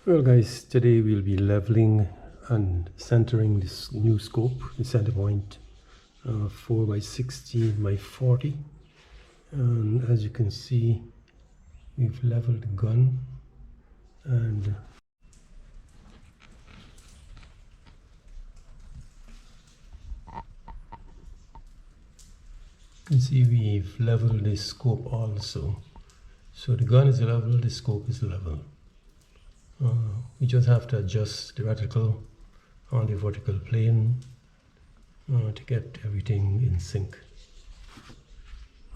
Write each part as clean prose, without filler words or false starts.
Well guys, today we'll be leveling and centering this new scope, the center point 4 by 60 by 40, and as you can see we've leveled the gun, and you can see we've leveled the scope also. So the gun is level, the scope is level. We just have to adjust the reticle on the vertical plane to get everything in sync.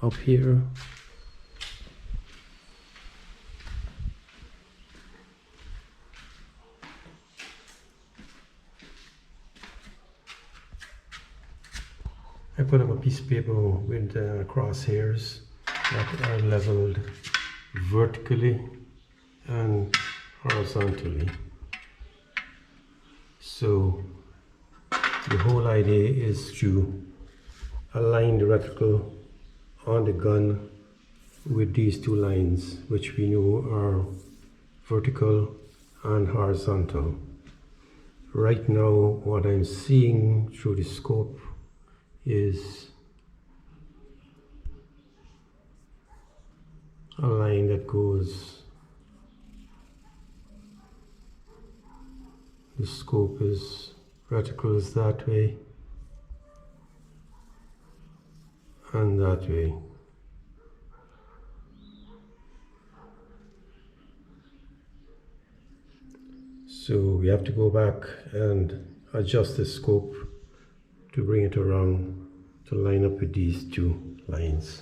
Up here, I put up a piece of paper with crosshairs that are leveled vertically and horizontally. So the whole idea is to align the reticle on the gun with these two lines, which we know are vertical and horizontal. Right now what I'm seeing through the scope is a line that goes, the scope is, reticle is that way and that way. So we have to go back and adjust the scope to bring it around to line up with these two lines.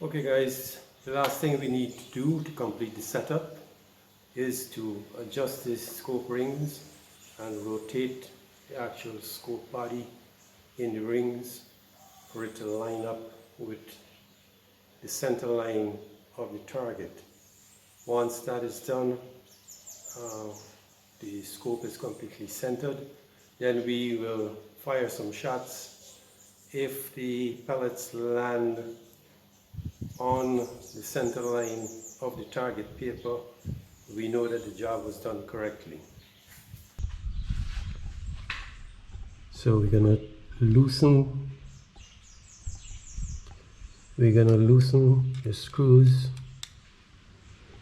Okay guys, the last thing we need to do to complete the setup is to adjust these scope rings and rotate the actual scope body in the rings for it to line up with the center line of the target. Once that is done, the scope is completely centered, then we will fire some shots. If the pellets land on the center line of the target paper, we know that the job was done correctly. So we're gonna loosen the screws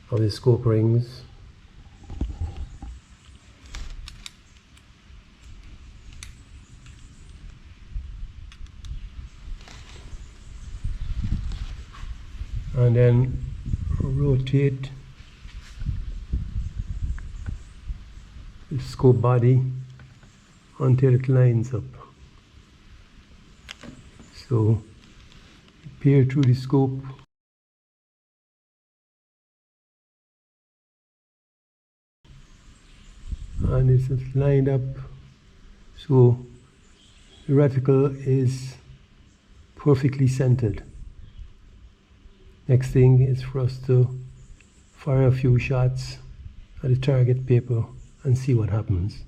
of the scope rings. And then rotate the scope body until it lines up. So peer through the scope and it's lined up, so the reticle is perfectly centered. Next thing is for us to fire a few shots at the target paper and see what happens.